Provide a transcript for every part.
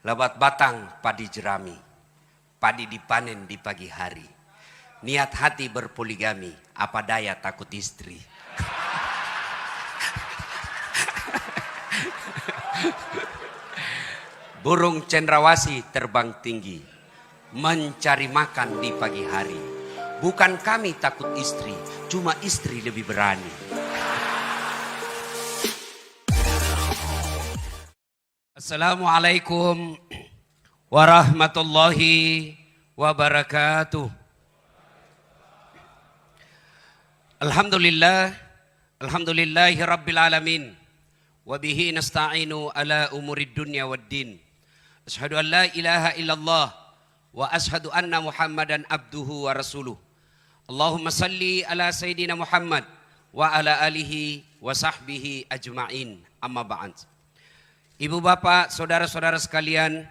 Lebat batang padi jerami, padi dipanen di pagi hari. Niat hati berpoligami, apa daya takut istri. Burung cendrawasih terbang tinggi, mencari makan di pagi hari. Bukan kami takut istri, cuma istri lebih berani. Assalamualaikum warahmatullahi wabarakatuh. Alhamdulillahi rabbil alamin. Wabihi nasta'inu ala umurid dunya waddin. Ashhadu an la ilaha illallah wa ashhadu anna Muhammadan abduhu wa rasuluh. Allahumma salli ala Sayyidina Muhammad wa ala alihi wa sahbihi ajma'in. Amma ba'd. Ibu bapak, saudara-saudara sekalian,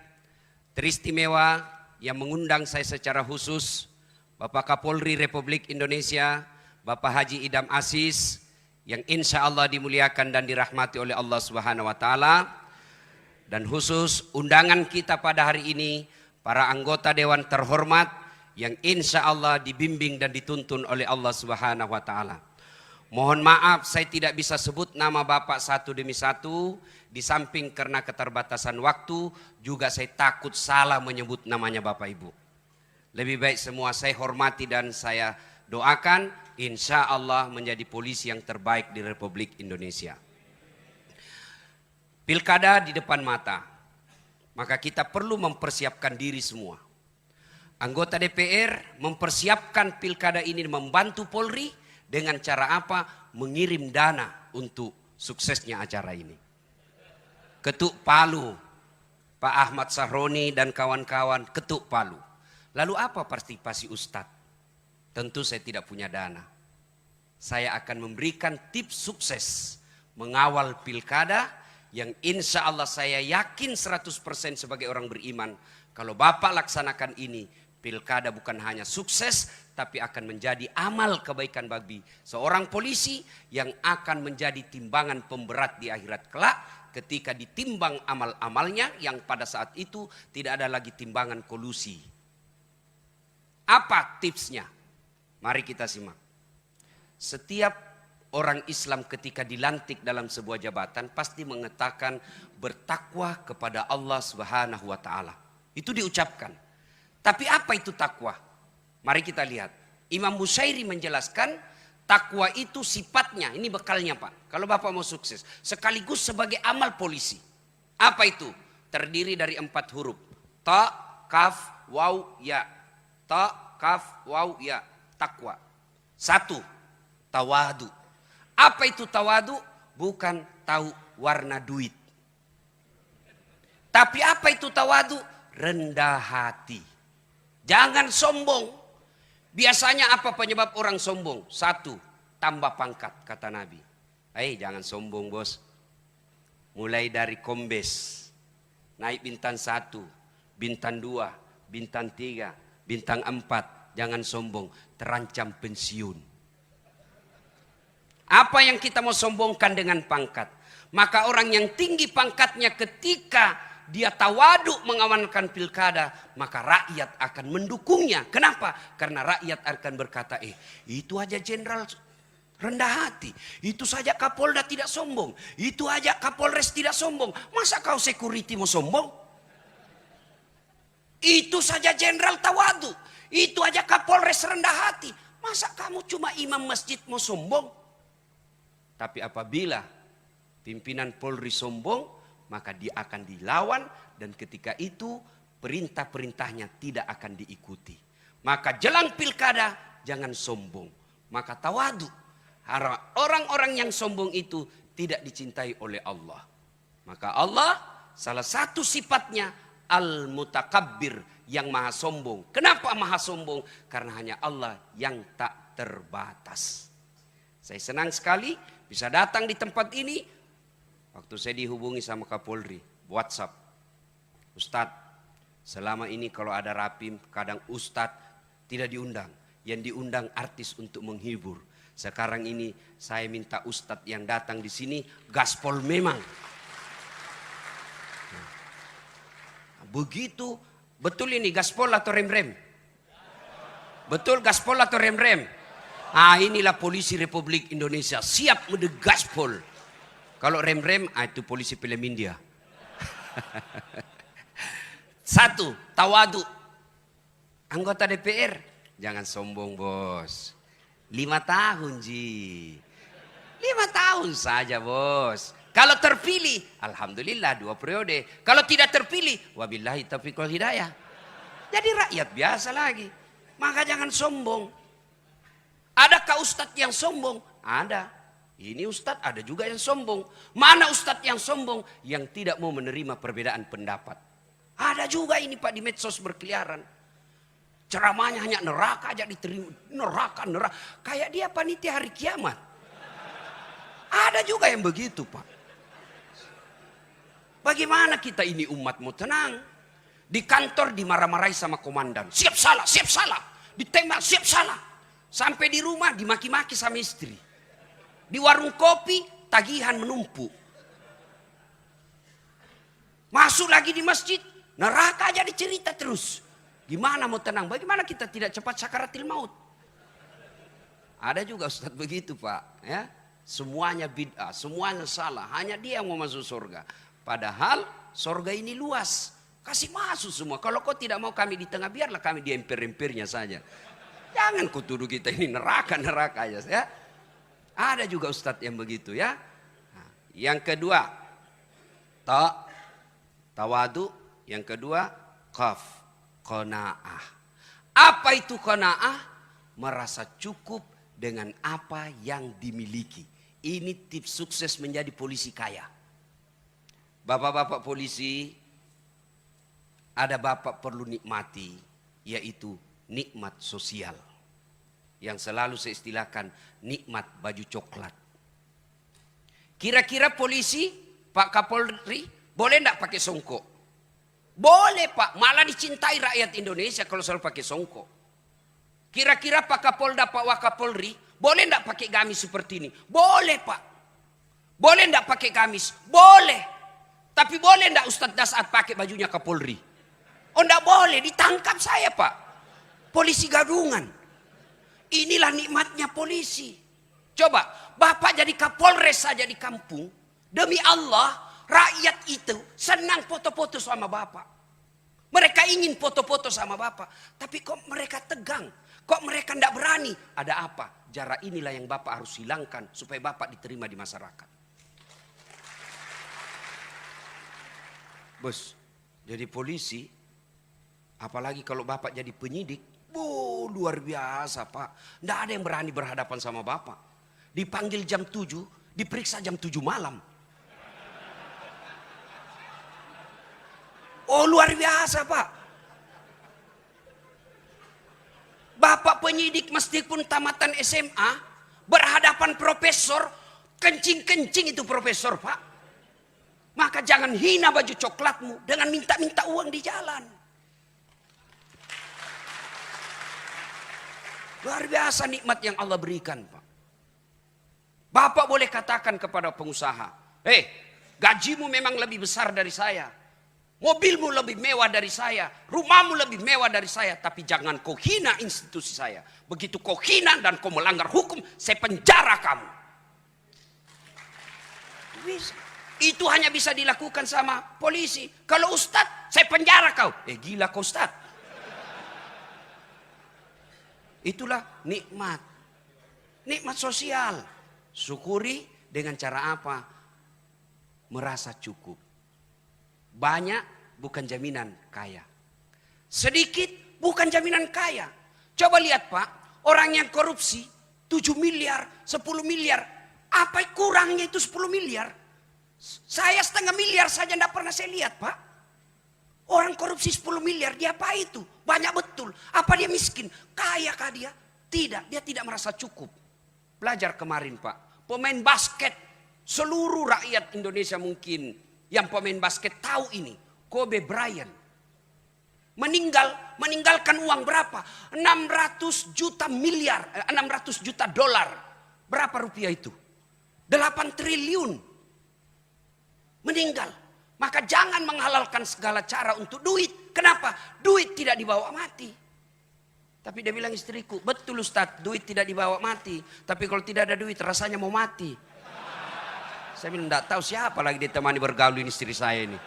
teristimewa yang mengundang saya secara khusus, Bapak Kapolri Republik Indonesia, Bapak Haji Idham Aziz, yang insya Allah dimuliakan dan dirahmati oleh Allah Subhanahu wa Ta'ala. Dan khusus undangan kita pada hari ini, para anggota Dewan terhormat yang insya Allah dibimbing dan dituntun oleh Allah Subhanahu wa Ta'ala. Mohon maaf saya tidak bisa sebut nama Bapak satu demi satu, di samping karena keterbatasan waktu, juga saya takut salah menyebut namanya Bapak Ibu. Lebih baik semua saya hormati dan saya doakan, insya Allah menjadi polisi yang terbaik di Republik Indonesia. Pilkada di depan mata, maka kita perlu mempersiapkan diri semua. Anggota DPR mempersiapkan pilkada ini, membantu Polri dengan cara apa? Mengirim dana untuk suksesnya acara ini. Ketuk Palu, Pak Ahmad Sahroni dan kawan-kawan ketuk Palu. Lalu apa partisipasi Ustadz? Tentu saya tidak punya dana. Saya akan memberikan tips sukses mengawal pilkada yang insya Allah saya yakin 100% sebagai orang beriman. Kalau Bapak laksanakan ini, pilkada bukan hanya sukses, tapi akan menjadi amal kebaikan bagi seorang polisi yang akan menjadi timbangan pemberat di akhirat kelak. Ketika ditimbang amal-amalnya yang pada saat itu tidak ada lagi timbangan kolusi. Apa tipsnya? Mari kita simak. Setiap orang Islam ketika dilantik dalam sebuah jabatan pasti mengatakan bertakwa kepada Allah Subhanahu wa Ta'ala. Itu diucapkan. Tapi apa itu takwa? Mari kita lihat. Imam Bushairi menjelaskan takwa itu sifatnya, ini bekalnya Pak. Kalau Bapak mau sukses, sekaligus sebagai amal polisi. Apa itu? Terdiri dari 4 huruf. Ta, kaf, waw, ya. Ta, kaf, waw, ya. Takwa. 1. Tawadu. Apa itu tawadu? Bukan tahu warna duit. Tapi apa itu tawadu? Rendah hati. Jangan sombong. Biasanya apa penyebab orang sombong? 1, tambah pangkat, kata Nabi. Jangan sombong bos. Mulai dari kombes, naik bintang 1, bintang 2, bintang 3, bintang 4. Jangan sombong, terancam pensiun. Apa yang kita mau sombongkan dengan pangkat? Maka orang yang tinggi pangkatnya ketika dia tawaduk mengamankan pilkada, maka rakyat akan mendukungnya. Kenapa? Karena rakyat akan berkata, itu aja jenderal rendah hati. Itu saja Kapolda tidak sombong. Itu aja Kapolres tidak sombong. Masa kau security mau sombong? Itu saja jenderal tawaduk. Itu aja Kapolres rendah hati. Masa kamu cuma imam masjid mau sombong? Tapi apabila pimpinan Polri sombong, maka dia akan dilawan dan ketika itu perintah-perintahnya tidak akan diikuti. Maka jelang pilkada jangan sombong. Maka tawadu. Orang-orang yang sombong itu tidak dicintai oleh Allah. Maka Allah salah satu sifatnya al-mutakabbir, yang maha sombong. Kenapa maha sombong? Karena hanya Allah yang tak terbatas. Saya senang sekali bisa datang di tempat ini. Waktu saya dihubungi sama Kapolri, WhatsApp, Ustadz, selama ini kalau ada rapim, kadang Ustadz tidak diundang. Yang diundang artis untuk menghibur. Sekarang ini saya minta Ustadz yang datang di sini, gaspol memang. Begitu, betul ini gaspol atau rem-rem? Betul gaspol atau rem-rem? Ah, inilah polisi Republik Indonesia, siap gaspol. Kalau rem-rem, itu polisi film India. Satu, tawadu. Anggota DPR, jangan sombong bos. 5 tahun Ji. 5 tahun saja bos. Kalau terpilih, alhamdulillah 2 periode. Kalau tidak terpilih, wabillahi taufiq wal hidayah. Jadi rakyat biasa lagi. Maka jangan sombong. Adakah ustadz yang sombong? Ada. Ini ustadz ada juga yang sombong. Mana ustadz yang sombong? Yang tidak mau menerima perbedaan pendapat. Ada juga ini Pak di medsos berkeliaran. Ceramahnya hanya neraka aja diterima. Neraka. Kayak dia panitia hari kiamat. Ada juga yang begitu Pak. Bagaimana kita ini umat mau tenang? Di kantor dimarah-marahi sama komandan. Siap salah, siap salah. Ditembak, siap salah. Sampai di rumah dimaki-maki sama istri. Di warung kopi tagihan menumpuk. Masuk lagi di masjid, neraka aja dicerita terus. Gimana mau tenang? Bagaimana kita tidak cepat sakaratil maut? Ada juga ustadz begitu Pak. Ya, semuanya bid'ah, semuanya salah. Hanya dia yang mau masuk surga. Padahal surga ini luas. Kasih masuk semua. Kalau kau tidak mau kami di tengah, biarlah kami di emper-empernya saja. Jangan kau tuduh kita ini neraka aja ya. Ada juga ustadz yang begitu ya. Nah, yang kedua, tawadu. Yang kedua, qanaah. Apa itu qanaah? Merasa cukup dengan apa yang dimiliki. Ini tips sukses menjadi polisi kaya. Bapak-bapak polisi, ada bapak perlu nikmati, yaitu nikmat sosial. Yang selalu saya istilahkan nikmat baju coklat. Kira-kira polisi, Pak Kapolri, boleh enggak pakai songkok? Boleh Pak, malah dicintai rakyat Indonesia kalau selalu pakai songkok. Kira-kira Pak Kapolda, Pak Wakapolri, boleh enggak pakai gamis seperti ini? Boleh Pak. Boleh enggak pakai gamis? Boleh. Tapi boleh enggak Ustadz Dasat pakai bajunya Kapolri? Oh enggak boleh, ditangkap saya Pak. Polisi gadungan. Inilah nikmatnya polisi. Coba, Bapak jadi Kapolres saja di kampung. Demi Allah, rakyat itu senang foto-foto sama Bapak. Mereka ingin foto-foto sama Bapak. Tapi kok mereka tegang? Kok mereka enggak berani? Ada apa? Jarak inilah yang Bapak harus hilangkan supaya Bapak diterima di masyarakat. Bos, jadi polisi, apalagi kalau Bapak jadi penyidik, luar biasa Pak. Nggak ada yang berani berhadapan sama Bapak. Dipanggil jam 7, diperiksa jam 7 malam. Oh luar biasa Pak. Bapak penyidik meskipun tamatan SMA, berhadapan profesor, kencing-kencing itu profesor Pak. Maka jangan hina baju coklatmu dengan minta-minta uang di jalan. Luar biasa nikmat yang Allah berikan Pak. Bapak boleh katakan kepada pengusaha, gajimu memang lebih besar dari saya. Mobilmu lebih mewah dari saya. Rumahmu lebih mewah dari saya. Tapi jangan kau hina institusi saya. Begitu kau hina dan kau melanggar hukum, saya penjara kamu. Bisa. Itu hanya bisa dilakukan sama polisi. Kalau ustadz, saya penjara kau. Gila kau ustadz. Itulah nikmat. Nikmat sosial. Syukuri dengan cara apa? Merasa cukup. Banyak bukan jaminan kaya. Sedikit bukan jaminan kaya. Coba lihat Pak, orang yang korupsi 7 miliar, 10 miliar. Apa kurangnya itu 10 miliar? Saya 1,5 miliar saja tidak pernah saya lihat Pak. Orang korupsi 10 miliar, dia apa itu? Banyak betul. Apa dia miskin? Kaya kah dia? Tidak, dia tidak merasa cukup. Belajar kemarin Pak, pemain basket seluruh rakyat Indonesia mungkin yang pemain basket tahu ini. Kobe Bryant meninggalkan uang berapa? 600 juta dolar. Berapa rupiah itu? 8 triliun. Meninggal. Maka jangan menghalalkan segala cara untuk duit. Kenapa? Duit tidak dibawa mati. Tapi dia bilang istriku, betul Ustaz, duit tidak dibawa mati. Tapi kalau tidak ada duit rasanya mau mati. Saya bilang, enggak tahu siapa lagi ditemani bergaul ini istri saya ini.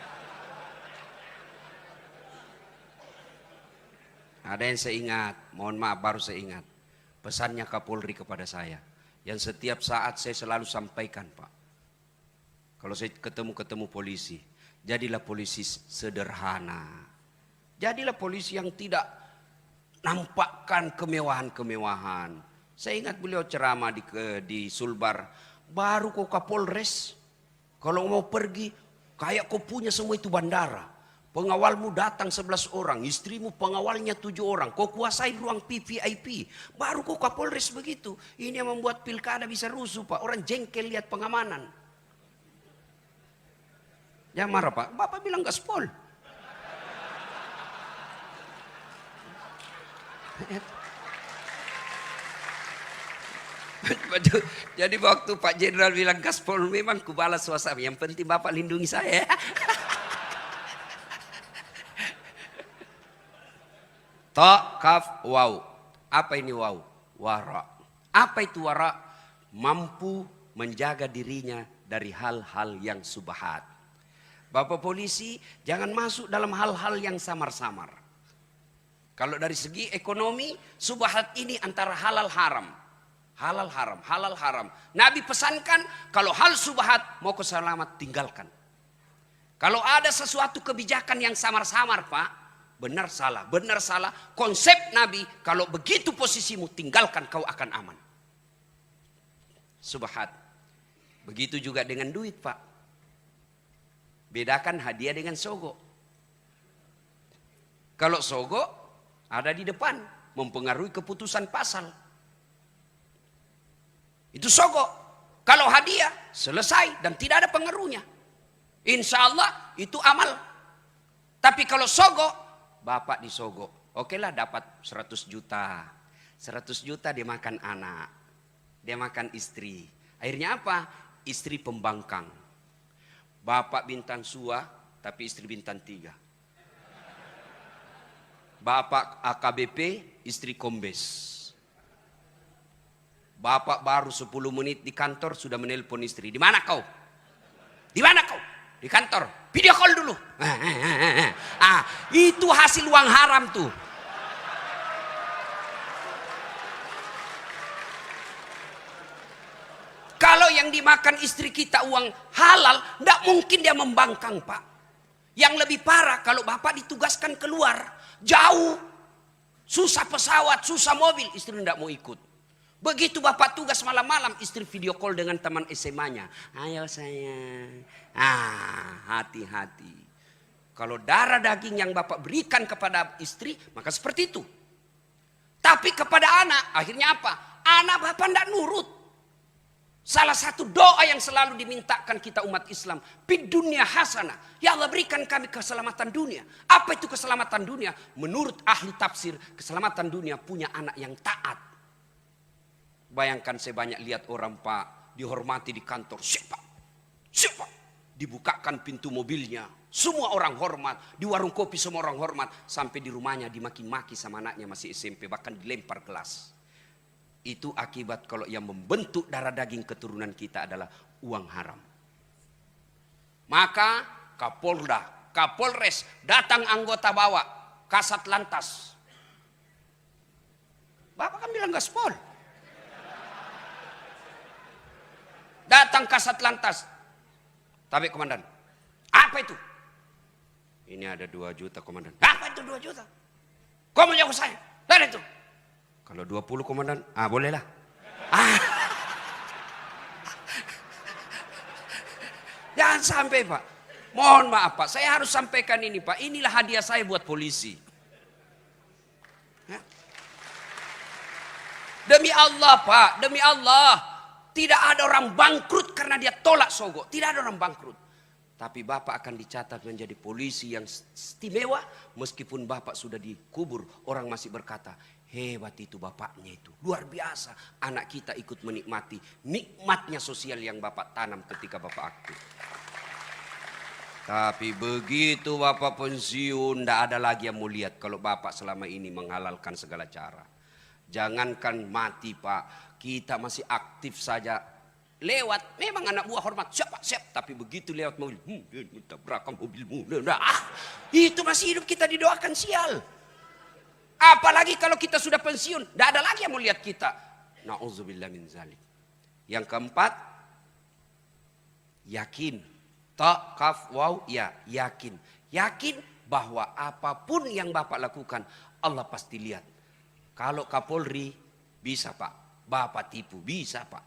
Ada yang saya ingat, mohon maaf baru saya ingat. Pesannya Kapolri kepada saya. Yang setiap saat saya selalu sampaikan, Pak. Kalau saya ketemu polisi, jadilah polisi sederhana. Jadilah polisi yang tidak nampakkan kemewahan-kemewahan. Saya ingat beliau ceramah di Sulbar. Baru kau Kapolres, kalau mau pergi, kayak kau punya semua itu bandara. Pengawalmu datang 11 orang, istrimu pengawalnya 7 orang. Kau kuasai ruang VIP. Baru kau Kapolres begitu. Ini yang membuat pilkada bisa rusuh, Pak. Orang jengkel lihat pengamanan. Jangan marah, Pak. Bapak bilang gaspol. Jadi waktu Pak Jenderal bilang gaspol, memang kubalas suasana. Yang penting Bapak lindungi saya. Ta, kaf, waw. Apa ini waw? Wara. Apa itu wara? Mampu menjaga dirinya dari hal-hal yang subhat. Bapak polisi jangan masuk dalam hal-hal yang samar-samar. Kalau dari segi ekonomi, subhat ini antara halal haram. Halal haram, halal haram. Nabi pesankan kalau hal subhat mau ke selamat tinggalkan. Kalau ada sesuatu kebijakan yang samar-samar, Pak, benar salah, benar salah. Konsep Nabi, kalau begitu posisimu tinggalkan, kau akan aman. Subhat. Begitu juga dengan duit, Pak. Bedakan hadiah dengan sogo. Kalau sogo ada di depan, mempengaruhi keputusan pasal. Itu sogo. Kalau hadiah selesai dan tidak ada pengaruhnya, insya Allah itu amal. Tapi kalau sogo, bapak disogo, oke lah dapat 100 juta. 100 juta dia makan anak, dia makan istri. Akhirnya apa? Istri pembangkang. Bapak bintang 2, tapi istri bintang 3. Bapak AKBP, istri kombes. Bapak baru 10 menit di kantor sudah menelpon istri. Di mana kau? Di mana kau? Di kantor. Video call dulu. Itu hasil uang haram tuh. Kalau yang dimakan istri kita uang halal, tidak mungkin dia membangkang, Pak. Yang lebih parah kalau bapak ditugaskan keluar, jauh, susah pesawat, susah mobil, istri tidak mau ikut. Begitu bapak tugas malam-malam, istri video call dengan teman SMA-nya. Ayo sayang. Hati-hati. Kalau darah daging yang bapak berikan kepada istri, maka seperti itu. Tapi kepada anak, akhirnya apa? Anak bapak tidak nurut. Salah satu doa yang selalu dimintakan kita umat Islam, fid dunya hasanah. Ya Allah berikan kami keselamatan dunia. Apa itu keselamatan dunia? Menurut ahli tafsir, keselamatan dunia punya anak yang taat. Bayangkan saya banyak lihat orang, Pak, dihormati di kantor. Siapa? Dibukakan pintu mobilnya. Semua orang hormat. Di warung kopi semua orang hormat. Sampai di rumahnya dimaki-maki sama anaknya masih SMP. Bahkan dilempar gelas. Itu akibat kalau yang membentuk darah daging keturunan kita adalah uang haram. Maka Kapolda, Kapolres, datang anggota bawa. Kasat lantas. Bapak kan bilang gaspol. Datang kasat lantas. Tapi komandan, apa itu? Ini ada 2 juta komandan. Apa itu 2 juta? Kau mau jago saya? Lihat itu. Kalau 20 komandan, bolehlah. Jangan sampai, Pak. Mohon maaf, Pak. Saya harus sampaikan ini, Pak. Inilah hadiah saya buat polisi. Ya. Demi Allah, Pak. Demi Allah. Tidak ada orang bangkrut karena dia tolak sogo. Tidak ada orang bangkrut. Tapi Bapak akan dicatat menjadi polisi yang istimewa. Meskipun Bapak sudah dikubur, orang masih berkata, hebat itu bapaknya itu. Luar biasa. Anak kita ikut menikmati nikmatnya sosial yang Bapak tanam ketika Bapak aktif. Tapi begitu Bapak pensiun, tidak ada lagi yang mau lihat kalau Bapak selama ini menghalalkan segala cara. Jangankan mati Pak, kita masih aktif saja. Lewat, memang anak buah hormat, siap Pak, siap. Tapi begitu lewat mobil, tabrakan mobilmu. Itu masih hidup kita didoakan sial. Apalagi kalau kita sudah pensiun, tidak ada lagi yang mau lihat kita. Na'udzubillah min zalik. Yang keempat, yakin. Ta, kaf, waw, ya, yakin. Yakin bahwa apapun yang Bapak lakukan, Allah pasti lihat. Kalau Kapolri, bisa Pak. Bapak tipu, bisa Pak.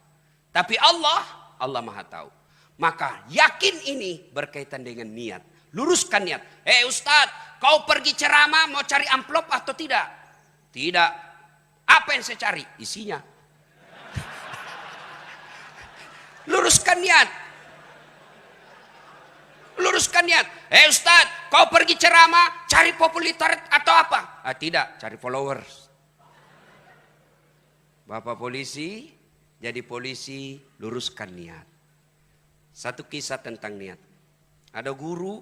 Tapi Allah Maha tahu. Maka yakin ini berkaitan dengan niat. Luruskan niat. Ustadz, kau pergi ceramah mau cari amplop atau tidak? Tidak. Apa yang saya cari? Isinya. Luruskan niat. Luruskan niat. Ustadz, kau pergi ceramah cari popularitas atau apa? Tidak, cari followers. Bapak polisi, jadi polisi, luruskan niat. Satu kisah tentang niat. Ada guru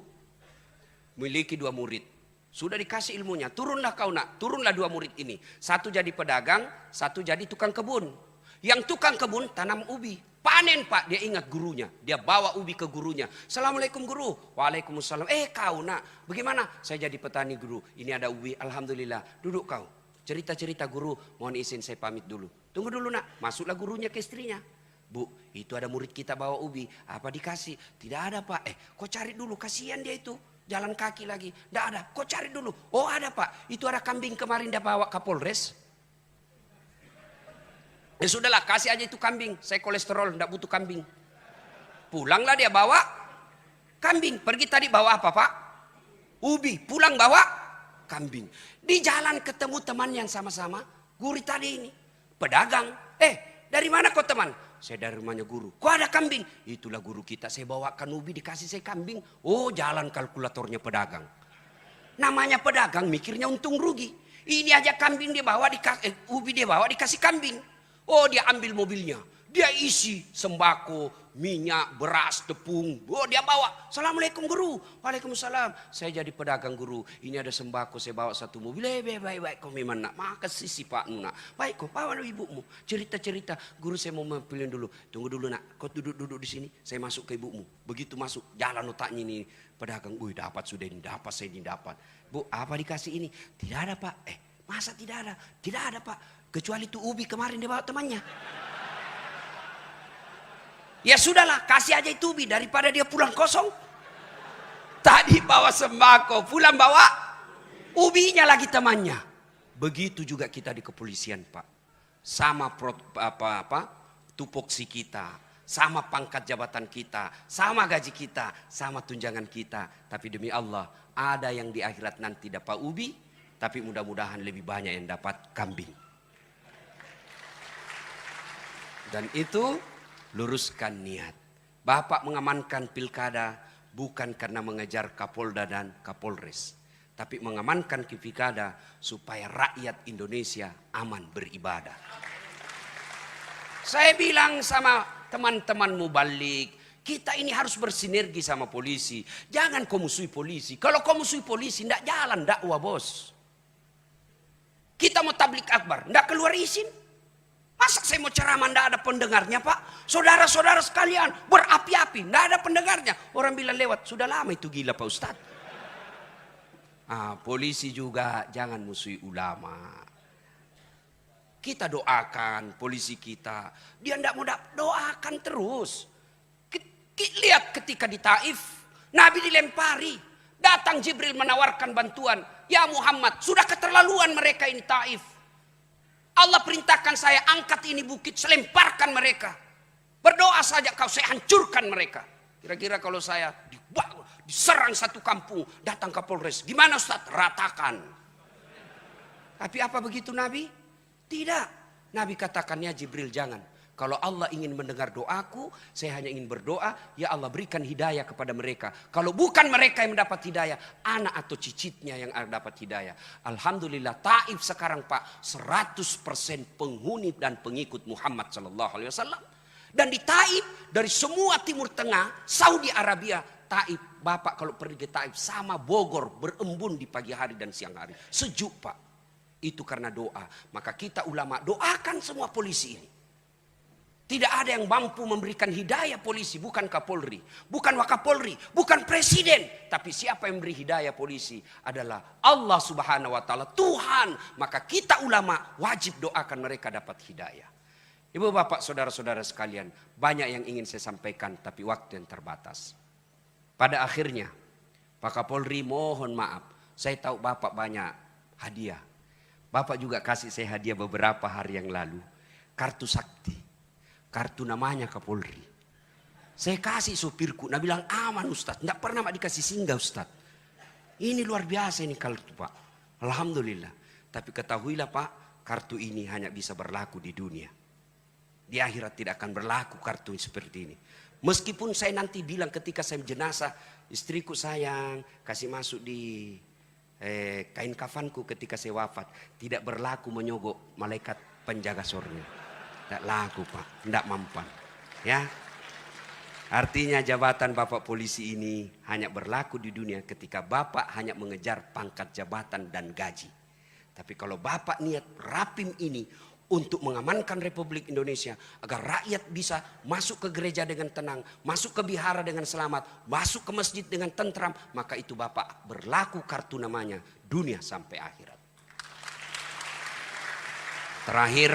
memiliki 2 murid. Sudah dikasih ilmunya, turunlah kau nak, turunlah 2 murid ini. Satu jadi pedagang, satu jadi tukang kebun. Yang tukang kebun tanam ubi. Panen Pak, dia ingat gurunya. Dia bawa ubi ke gurunya. Assalamualaikum guru. Waalaikumsalam. Kau nak, bagaimana? Saya jadi petani guru. Ini ada ubi, alhamdulillah. Duduk kau. Cerita-cerita guru, mohon izin saya pamit dulu. Tunggu dulu nak, masuklah gurunya ke istrinya. Bu, itu ada murid kita bawa ubi. Apa dikasih? Tidak ada Pak. Kau cari dulu, kasihan dia itu. Jalan kaki lagi. Tidak ada, kau cari dulu. Oh ada Pak, itu ada kambing kemarin dia bawa Kapolres. Ya sudahlah, kasih aja itu kambing. Saya kolesterol, tidak butuh kambing. Pulanglah dia bawa kambing. Pergi tadi bawa apa Pak? Ubi. Pulang bawa kambing. Di jalan ketemu teman yang sama-sama. Guru tadi ini. Pedagang. Dari mana kau teman? Saya dari rumahnya guru. Kok ada kambing? Itulah guru kita. Saya bawakan ubi, dikasih saya kambing. Oh jalan kalkulatornya pedagang. Namanya pedagang mikirnya untung rugi. Ini aja kambing dia bawa, ubi dia bawa dikasih kambing. Oh dia ambil mobilnya, dia isi sembako, minyak, beras, tepung. Oh dia bawa, Assalamualaikum guru. Waalaikumsalam, saya jadi pedagang guru. Ini ada sembako, saya bawa 1 mobil. Baik, kau memang nak, makasih si Pak Nuna. Baik, kau bawa ibumu. Cerita-cerita, guru saya mau pilih dulu. Tunggu dulu nak, kau duduk di sini. Saya masuk ke ibumu. Begitu masuk, jalan otaknya ini pedagang. Dapat sudah ini, dapat saya ini dapat. Bu, apa dikasih ini? Tidak ada Pak. Masa tidak ada? Tidak ada Pak. Kecuali itu ubi kemarin dia bawa temannya. Ya sudahlah, kasih aja itu ubi daripada dia pulang kosong. Tadi bawa sembako, pulang bawa ubinya lagi temannya. Begitu juga kita di kepolisian Pak. Sama tupoksi kita, sama pangkat jabatan kita, sama gaji kita, sama tunjangan kita. Tapi demi Allah, ada yang di akhirat nanti dapat ubi, tapi mudah-mudahan lebih banyak yang dapat kambing. Dan itu luruskan niat. Bapak mengamankan pilkada bukan karena mengejar Kapolda dan Kapolres. Tapi mengamankan pilkada supaya rakyat Indonesia aman beribadah. Saya bilang sama teman-teman mubalik, kita ini harus bersinergi sama polisi. Jangan kau musuhi polisi. Kalau kau musuhi polisi, tidak jalan dakwah bos. Kita mau tablik akbar, tidak keluar izin. Masa saya mau ceramah tidak ada pendengarnya Pak? Saudara-saudara sekalian berapi-api, tidak ada pendengarnya. Orang bilang lewat, sudah lama itu gila Pak Ustadz. Polisi juga jangan musuhi ulama. Kita doakan polisi kita. Dia tidak mau doakan terus. Lihat ketika di Taif, Nabi dilempari. Datang Jibril menawarkan bantuan. Ya Muhammad, sudah keterlaluan mereka ini Taif. Allah perintahkan saya angkat ini bukit, saya lemparkan mereka. Berdoa saja kau, saya hancurkan mereka. Kira-kira kalau saya diserang satu kampung, datang Kapolres. Gimana Ustaz? Ratakan. Tapi apa begitu Nabi? Tidak. Nabi katakannya Jibril jangan. Kalau Allah ingin mendengar doaku, saya hanya ingin berdoa, ya Allah berikan hidayah kepada mereka. Kalau bukan mereka yang mendapat hidayah, anak atau cicitnya yang dapat hidayah. Alhamdulillah Taif sekarang Pak 100% penghuni dan pengikut Muhammad SAW. Dan di Taif dari semua Timur Tengah, Saudi Arabia, Taif, Bapak kalau pergi ke Taif sama Bogor, berembun di pagi hari dan siang hari. Sejuk Pak. Itu karena doa. Maka kita ulama doakan semua polisi ini. Tidak ada yang mampu memberikan hidayah polisi, bukan Kapolri, bukan Wakapolri, bukan Presiden. Tapi siapa yang memberi hidayah polisi adalah Allah Subhanahu wa Ta'ala, Tuhan. Maka kita ulama wajib doakan mereka dapat hidayah. Ibu bapak saudara-saudara sekalian, banyak yang ingin saya sampaikan tapi waktu yang terbatas. Pada akhirnya Pak Kapolri mohon maaf, saya tahu bapak banyak hadiah. Bapak juga kasih saya hadiah beberapa hari yang lalu, kartu sakti. Kartu namanya Kapolri. Saya kasih supirku, nah bilang aman Ustadz, tidak pernah mak dikasih singgah Ustadz. Ini luar biasa ini kartu Pak. Alhamdulillah. Tapi ketahuilah Pak, kartu ini hanya bisa berlaku di dunia. Di akhirat tidak akan berlaku kartu seperti ini. Meskipun saya nanti bilang ketika saya jenazah, istriku sayang, kasih masuk di kain kafanku ketika saya wafat. Tidak berlaku menyogok malaikat penjaga surga. Tidak laku Pak, tidak mampan. Ya, artinya jabatan Bapak polisi ini hanya berlaku di dunia ketika Bapak hanya mengejar pangkat jabatan dan gaji. Tapi kalau Bapak niat rapim ini untuk mengamankan Republik Indonesia agar rakyat bisa masuk ke gereja dengan tenang, masuk ke vihara dengan selamat, masuk ke masjid dengan tentram, maka itu Bapak berlaku kartu namanya dunia sampai akhirat. Terakhir,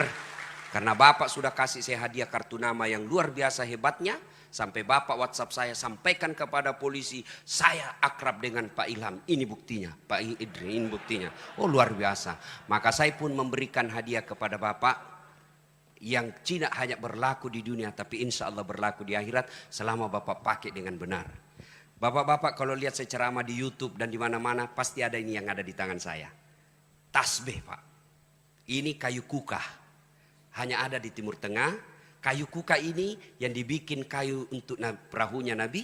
karena Bapak sudah kasih saya hadiah kartu nama yang luar biasa hebatnya, sampai Bapak WhatsApp saya sampaikan kepada polisi, saya akrab dengan Pak Ilham. Ini buktinya, Pak Idri, ini buktinya. Oh luar biasa. Maka saya pun memberikan hadiah kepada Bapak yang tidak hanya berlaku di dunia, tapi insya Allah berlaku di akhirat selama Bapak pakai dengan benar. Bapak-bapak kalau lihat saya ceramah di YouTube dan di mana-mana, pasti ada ini yang ada di tangan saya. Tasbih Pak. Ini kayu kukah. Hanya ada di Timur Tengah. Kayu kuka ini yang dibikin kayu untuk perahunya Nabi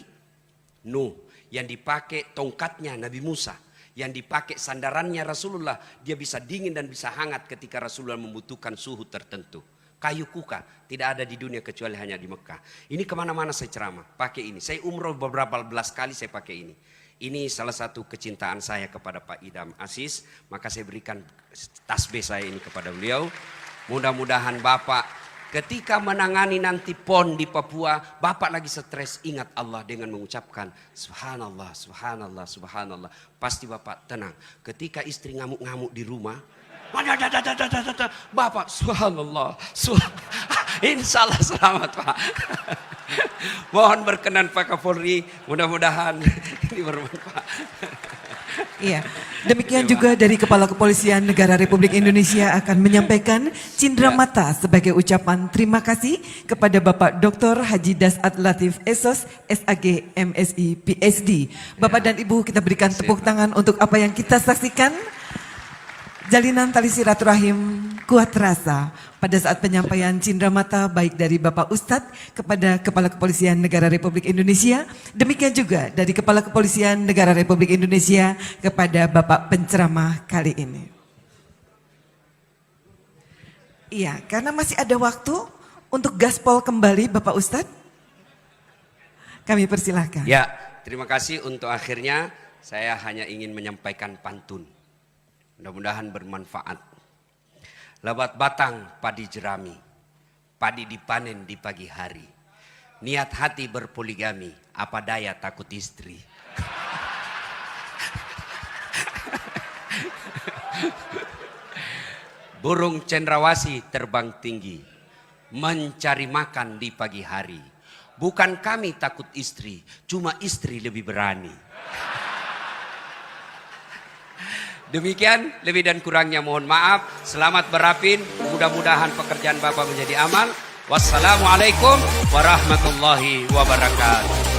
Nuh. Yang dipakai tongkatnya Nabi Musa. Yang dipakai sandarannya Rasulullah. Dia bisa dingin dan bisa hangat ketika Rasulullah membutuhkan suhu tertentu. Kayu kuka tidak ada di dunia kecuali hanya di Mekah. Ini kemana-mana saya ceramah. Pakai ini. Saya umroh beberapa belas kali saya pakai ini. Ini salah satu kecintaan saya kepada Pak Idam Aziz. Maka saya berikan tasbih saya ini kepada beliau. Mudah-mudahan Bapak ketika menangani nanti PON di Papua, Bapak lagi stres, ingat Allah dengan mengucapkan Subhanallah, Subhanallah, Subhanallah. Pasti Bapak tenang. Ketika istri ngamuk-ngamuk di rumah, Bapak Subhanallah, Insya Allah selamat Pak. Mohon berkenan Pak Kapolri, mudah-mudahan ini bermanfaat. Iya, demikian juga dari Kepala Kepolisian Negara Republik Indonesia akan menyampaikan cindera mata sebagai ucapan terima kasih kepada Bapak Dr. Haji Dasat Latif Esos, SAG, MSI, PhD. Bapak dan Ibu kita berikan tepuk tangan untuk apa yang kita saksikan. Jalinan tali silaturahim kuat terasa pada saat penyampaian cindera mata baik dari Bapak Ustadz kepada Kepala Kepolisian Negara Republik Indonesia. Demikian juga dari Kepala Kepolisian Negara Republik Indonesia kepada Bapak penceramah kali ini. Iya, karena masih ada waktu untuk gaspol kembali Bapak Ustadz. Kami persilahkan. Ya, terima kasih untuk akhirnya saya hanya ingin menyampaikan pantun. Mudah-mudahan bermanfaat. Lebat batang padi jerami, padi dipanen di pagi hari. Niat hati berpoligami, apa daya takut istri. Burung cendrawasih terbang tinggi, mencari makan di pagi hari. Bukan kami takut istri, cuma istri lebih berani. Demikian, lebih dan kurangnya mohon maaf. Selamat berapin, mudah-mudahan pekerjaan Bapak menjadi amal. Wassalamualaikum warahmatullahi wabarakatuh.